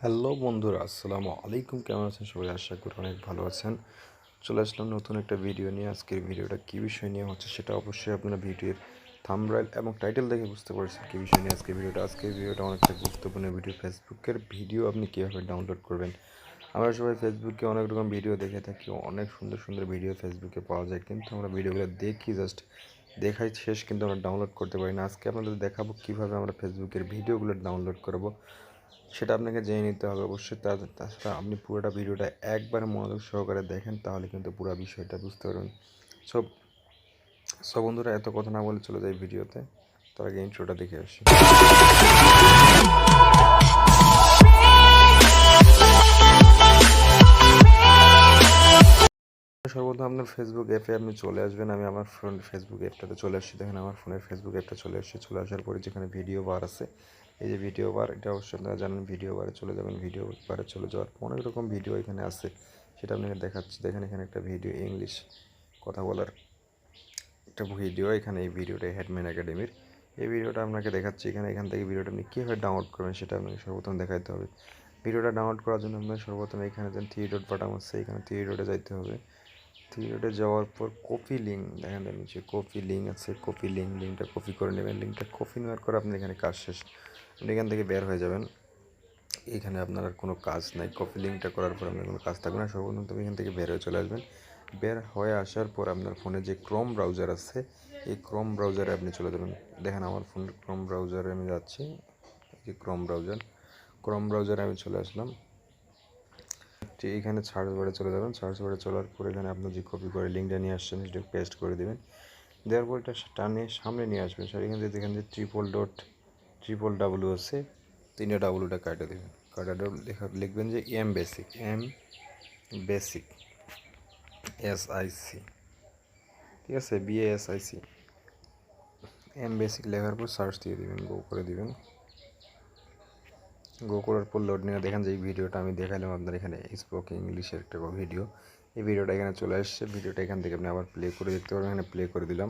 Hello বন্ধুরা, আসসালামু আলাইকুম। কেমন আছেন সবাই? আশা করি অনেক ভালো আছেন। চলে আসলাম নতুন একটা ভিডিও নিয়ে। আজকের ভিডিওটা কী বিষয় নিয়ে হচ্ছে সেটা অবশ্যই আপনারা ভিডিওর থাম্বনেল এবং টাইটেল দেখে বুঝতে পারছেন কী বিষয় নিয়ে আজকের ভিডিওটা অনেকটা গুরুত্বপূর্ণ ভিডিও। ফেসবুকের ভিডিও আপনি কীভাবে ডাউনলোড করবেন। আমরা সবাই ফেসবুকে অনেক রকম ভিডিও দেখে থাকি, অনেক সুন্দর সুন্দর ভিডিও ফেসবুকে পাওয়া যায়, কিন্তু আমরা ভিডিওগুলো দেখি জাস্ট দেখাই শেষ, কিন্তু আমরা ডাউনলোড করতে পারি না। আজকে আপনাদের দেখাবো কীভাবে আমরা ফেসবুকের ভিডিওগুলো ডাউনলোড করব, সেটা আপনাকে জেনে নিতে হবে অবশ্যই। তাছাড়া আপনি পুরোটা ভিডিওটা একবার মনোযোগ সহকারে দেখেন, তাহলে কিন্তু পুরো বিষয়টা বুঝতে পারবেন। সব সব বন্ধুরা, এত কথা না বলে চলে যাই ভিডিওতে। তার আগে ইন্ট্রোটা দেখে আসি। সর্বপ্রথম আপনার ফেসবুক অ্যাপে আপনি চলে আসবেন। আমি আমার ফেসবুক অ্যাপটাতে চলে আসছি। দেখেন আমার ফোনের ফেসবুক অ্যাপটা চলে আসছে। চলে আসার পরে যেখানে ভিডিও বার আছে, এই যে ভিডিও বার, এটা অবশ্যই আপনারা জানেন। ভিডিও বারে চলে যাবেন। ভিডিও বারে চলে যাওয়ার পর অনেক রকম ভিডিও এখানে আছে, সেটা আপনাকে দেখাচ্ছি। দেখেন এখানে একটা ভিডিও, ইংলিশ কথা বলার একটা ভিডিও। এখানে এই ভিডিওটা হেডম্যান একাডেমির, এই ভিডিওটা আপনাকে দেখাচ্ছি। এখান থেকে ভিডিওটা আপনি কীভাবে ডাউনলোড করবেন সেটা আপনাকে সর্বপ্রথম দেখাতে হবে। ভিডিওটা ডাউনলোড করার জন্য আপনার সর্বপ্রথম এখানে যেন 3 ডট বাটন আছে, এখানে 3 ডটে যাইতে হবে। 3 ডটে যাওয়ার পর কপি লিঙ্ক, দেখেন নিচে কপি লিঙ্ক আছে। লিঙ্কটা কপি করে নেবেন। লিঙ্কটা কপি নেওয়ার পর আপনি এখানে কাজ শেষ, আপনি এখান থেকে বের হয়ে যাবেন। এখানে আপনার আর কোনো কাজ নাই। কপি লিঙ্কটা করার পর আপনার কোনো কাজ থাকবে না। সর্বপ্রথম তুমি এখান থেকে বের হয়ে চলে আসবেন। বের হয়ে আসার পর আপনার ফোনে যে ক্রোম ব্রাউজার আছে, এই ক্রোম ব্রাউজারে আপনি চলে যাবেন। দেখেন আমার ফোনের ক্রোম ব্রাউজারে আমি যাচ্ছি। এই যে ক্রোম ব্রাউজারে আমি চলে আসলাম। ঠিক এখানে সার্চ বারে চলে যাবেন। সার্চ বারে চলার পর এখানে আপনার যে কপি করে লিঙ্কটা নিয়ে আসছেন সেটা পেস্ট করে দেবেন। দেওয়ার পর এটা টানে সামনে নিয়ে আসবেন। এখান থেকে যেখানে ট্রিপল ডাব্লু আছে, 3 ডাব্লুটা কাটা দেবেন। কাটাটা লিখবেন যে এম বেসিক SIC, ঠিক আছে, BASIC এম বেসিক লেখার পর সার্চ দিয়ে দিবেন, গো করে দিবেন। গো করার পর লোড নিয়ে দেখেন যে এই ভিডিওটা আমি দেখালাম আপনার এখানে স্পোকেন ইংলিশের একটা ভিডিও, এই ভিডিওটা এখানে চলে আসছে। ভিডিওটা এখান থেকে আপনি আবার প্লে করে দেখতে পারবেন। এখানে প্লে করে দিলাম।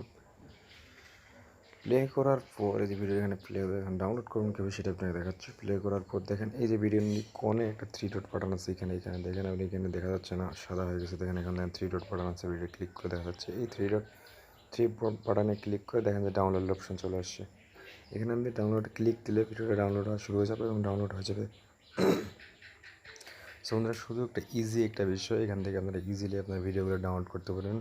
প্লে করার পর এই যে ভিডিও এখানে প্লে হবে, এখন ডাউনলোড করুন কীভাবে সেটা আপনাকে দেখাচ্ছি। প্লে করার পর দেখেন এই যে ভিডিওর কোণে একটা 3 ডট বাটন আছে। এখানে দেখেন আপনি, এখানে দেখা যাচ্ছে না, সাদা হয়ে গেছে। দেখেন এখানে 3 ডট বাটন আছে, ভিডিও ক্লিক করে দেখা যাচ্ছে। এই 3 বাটনে ক্লিক করে দেখেন যে ডাউনলোড অপশন চলে আসছে। এখানে আপনি ডাউনলোড ক্লিক দিলে ভিডিওটা ডাউনলোড হওয়া শুরু হয়ে যাবে এবং ডাউনলোড হয়ে যাবে। সো বন্ধুরা, শুধু একটা ইজি একটা বিষয়, এখান থেকে আপনারা ইজিলি আপনার ভিডিওগুলো ডাউনলোড করতে পারেন।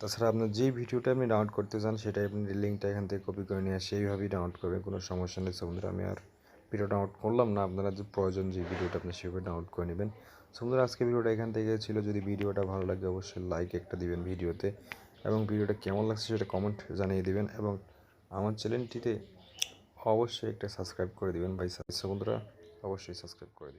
তাছাড়া আপনার যেই ভিডিওটা আপনি ডাউনলোড করতে চান সেটাই আপনি লিঙ্কটা এখান থেকে কপি করে নিয়ে সেইভাবেই ডাউনলোড করবেন, কোনো সমস্যা নেই। সো বন্ধুরা, আমি আর ভিডিও ডাউনলোড করলাম না, আপনারা যে প্রয়োজন যে ভিডিওটা আপনি সেভাবে ডাউনলোড করে নেবেন। সো বন্ধুরা, আজকে ভিডিওটা এখান থেকে ছিল। যদি ভিডিওটা ভালো লাগে অবশ্যই লাইক একটা দিবেন ভিডিওতে, এবং ভিডিওটা কেমন লাগছে সেটা কমেন্ট জানিয়ে দিবেন, এবং আমার চ্যানেলটিতে অবশ্যই একটা সাবস্ক্রাইব করে দিবেন ভাই। সো বন্ধুরা, অবশ্যই সাবস্ক্রাইব করে দিবেন।